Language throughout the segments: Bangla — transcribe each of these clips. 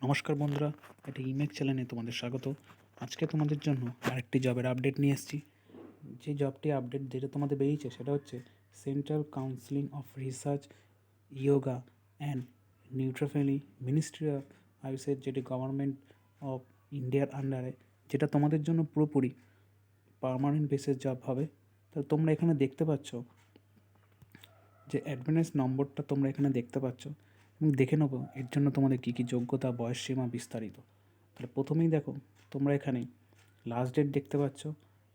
নমস্কার বন্ধুরা, এটা ইমেক চ্যানেলে তোমাদের স্বাগত। আজকে তোমাদের জন্য আরেকটি জবের আপডেট নিয়ে এসেছি। যে জবটি আপডেট যেটা তোমাদের বেরিয়েছে সেটা হচ্ছে central council of research yoga and naturopathy ministry of আয়ুষের, যেটি গভর্নমেন্ট অফ ইন্ডিয়ার আন্ডারে, যেটা তোমাদের জন্য পুরোপুরি পার্মানেন্ট বেসিস জব হবে। তো তোমরা এখানে দেখতে পাচ্ছ যে অ্যাডভান্স নম্বরটা তোমরা এখানে দেখতে পাচ্ছ এবং দেখে নেবো এর জন্য তোমাদের কী কী যোগ্যতা, বয়সসীমা বিস্তারিত। তাহলে প্রথমেই দেখো, তোমরা এখানে লাস্ট ডেট দেখতে পাচ্ছ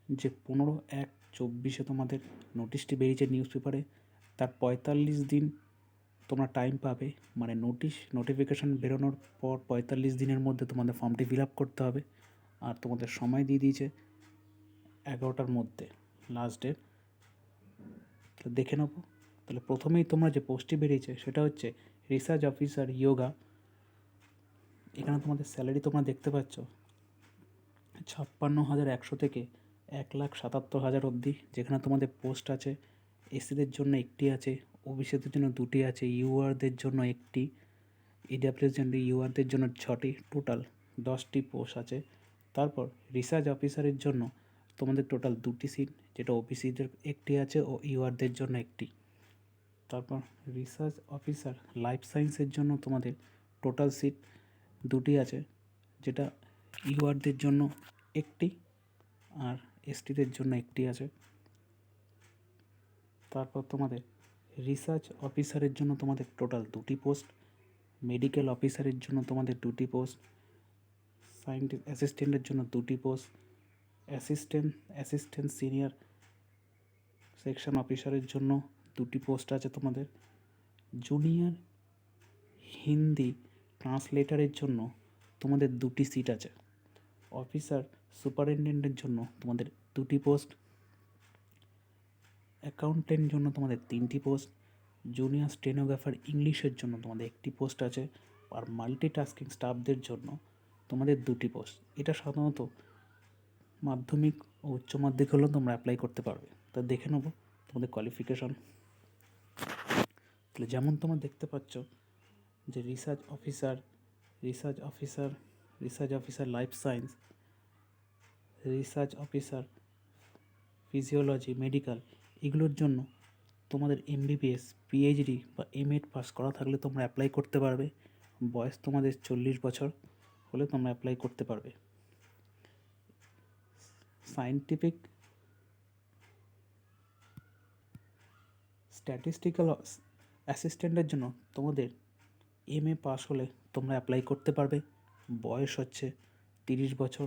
যে 15/1/24 তোমাদের নোটিশটি বেরিয়েছে নিউজ পেপারে। তার 45 দিন তোমরা টাইম পাবে, মানে নোটিফিকেশান বেরোনোর পর 45 দিনের মধ্যে তোমাদের ফর্মটি ফিল আপ করতে হবে। আর তোমাদের সময় দিয়ে দিয়েছে 11টার মধ্যে লাস্ট ডেট। তো দেখে নেবো। তাহলে প্রথমেই তোমরা যে পোস্টটি বেরিয়েছে সেটা হচ্ছে রিসার্চ অফিসার ইয়োগা। এখানে তোমাদের স্যালারি তোমরা দেখতে পাচ্ছ 56,100 থেকে 1,77,000 অবধি, যেখানে তোমাদের পোস্ট আছে। এসসিদের জন্য একটি আছে, ওবিসিদের জন্য দুটি আছে, ইউআরদের জন্য একটি, ইডাব্লিউএস জন্য ইউআরদের জন্য 6টি, টোটাল 10টি পোস্ট আছে। তারপর রিসার্চ অফিসারের জন্য তোমাদের টোটাল 2টি সিট, যেটা ওবিসিদের একটি আছে ও ইউআরদের জন্য একটি। তারপর রিসার্চ অফিসার লাইফ সায়েন্সের জন্য তোমাদের টোটাল সিট 2টি আছে, যেটা ইউআরদের জন্য একটি আর এসটিদের জন্য একটি আছে। তারপর তোমাদের রিসার্চ অফিসারের জন্য তোমাদের টোটাল 2টি পোস্ট, মেডিকেল অফিসারের জন্য তোমাদের 2টি পোস্ট, সায়েন্টিফিক অ্যাসিস্ট্যান্টের জন্য 2টি পোস্ট, অ্যাসিস্ট্যান্ট সিনিয়র সেকশন অফিসারের জন্য 2টি পোস্ট আছে তোমাদের, জুনিয়র হিন্দি ট্রান্সলেটারের জন্য তোমাদের 2টি সিট আছে, অফিসার সুপারিনটেন্ডেন্টের জন্য তোমাদের 2টি পোস্ট, অ্যাকাউন্টেন্ট জন্য তোমাদের 3টি পোস্ট, জুনিয়র স্টেনোগ্রাফার ইংলিশের জন্য তোমাদের একটি পোস্ট আছে, আর মাল্টিটাস্কিং স্টাফদের জন্য তোমাদের 2টি পোস্ট। এটা সাধারণত মাধ্যমিক ও উচ্চ মাধ্যমিক হলেও তোমরা অ্যাপ্লাই করতে পারবে। তা দেখে নেবো তোমাদের কোয়ালিফিকেশন। তাহলে যেমন তোমরা দেখতে পাচ্ছ যে research officer life science, research officer physiology, medical, এগুলোর জন্য তোমাদের এমবিবিএস, পিএইচডি বা এমএড পাস করা থাকলে তোমরা অ্যাপ্লাই করতে পারবে। বয়স তোমাদের 40 বছর হলে তোমরা অ্যাপ্লাই করতে পারবে। সায়েন্টিফিক স্ট্যাটিস্টিক্যাল অ্যাসিস্ট্যান্টের জন্য তোমাদের এমএ পাস হলে তোমরা অ্যাপ্লাই করতে পারবে। বয়স হচ্ছে 30 বছর।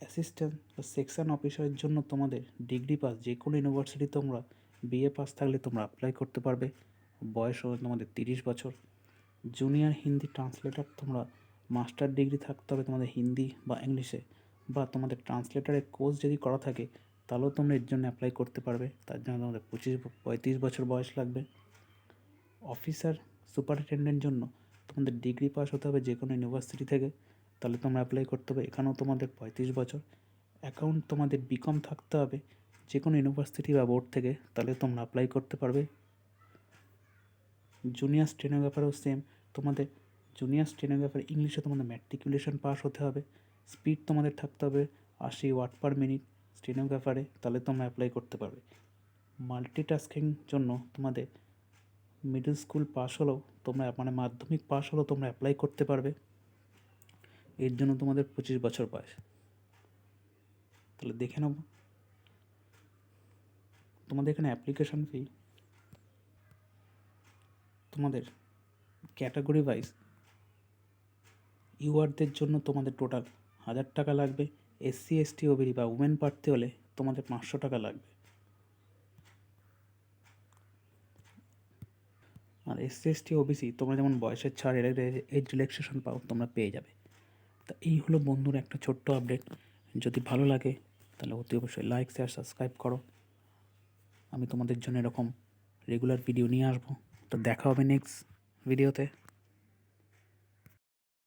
অ্যাসিস্ট্যান্ট বা সেকশন অফিসারের জন্য তোমাদের ডিগ্রি পাস, যে কোনো ইউনিভার্সিটি তোমরা বিএ পাস থাকলে তোমরা অ্যাপ্লাই করতে পারবে। বয়স হবে তোমাদের 30 বছর। জুনিয়র হিন্দি ট্রান্সলেটর, তোমরা মাস্টার ডিগ্রি থাকতে হবে তোমাদের হিন্দি বা ইংলিশে, বা তোমাদের ট্রান্সলেটারের কোর্স যদি করা থাকে তাহলেও তোমরা এর জন্য অ্যাপ্লাই করতে পারবে। তার জন্য তোমাদের 35 বছর বয়স লাগবে। অফিসার সুপারিনটেন্ডেন্টের জন্য তোমাদের ডিগ্রি পাস হতে হবে যে কোনো ইউনিভার্সিটি থেকে, তাহলে তোমরা অ্যাপ্লাই করতে হবে। এখানেও তোমাদের 35 বছর। অ্যাকাউন্ট তোমাদের বিকম থাকতে হবে যে কোনো ইউনিভার্সিটি বা বোর্ড থেকে, তাহলে তোমরা অ্যাপ্লাই করতে পারবে। জুনিয়র স্টেনোগ্রাফারও সেম, তোমাদের জুনিয়র স্টেনোগ্রাফার ইংলিশে তোমাদের ম্যাট্রিকুলেশন পাস হতে হবে। স্পিড তোমাদের থাকতে হবে 80 ওয়ার্ড পার মিনিট স্টেনোগ্রাফারে, তাহলে তোমরা অ্যাপ্লাই করতে পারবে। মাল্টিটাস্কিং জন্য তোমাদের মিডল স্কুল পাস হলেও তোমরা, মানে মাধ্যমিক পাস হলেও তোমরা অ্যাপ্লাই করতে পারবে। এর জন্য তোমাদের 25 বছর বয়স। তাহলে দেখে নেব তোমাদের এখানে অ্যাপ্লিকেশন ফি, তোমাদের ক্যাটাগরি ওয়াইজ ইউআরদের জন্য তোমাদের টোটাল 1000 টাকা লাগবে। এসসি এসটি ওবিসি বা উমেন প্রার্থী হলে তোমাদের 500 টাকা লাগবে। আর এসসি এসটি ওবিসি তোমরা যেমন বয়সের ছাড়, এজ রিল্যাক্সেশন পাও, তোমরা পেয়ে যাবে। তা এই হলো বন্ধুর একটা ছোট্ট আপডেট। যদি ভালো লাগে তাহলে অতি অবশ্যই লাইক, শেয়ার, সাবস্ক্রাইব করো। আমি তোমাদের জন্য এরকম রেগুলার ভিডিও নিয়ে আসবো। তো দেখা হবে নেক্সট ভিডিওতে।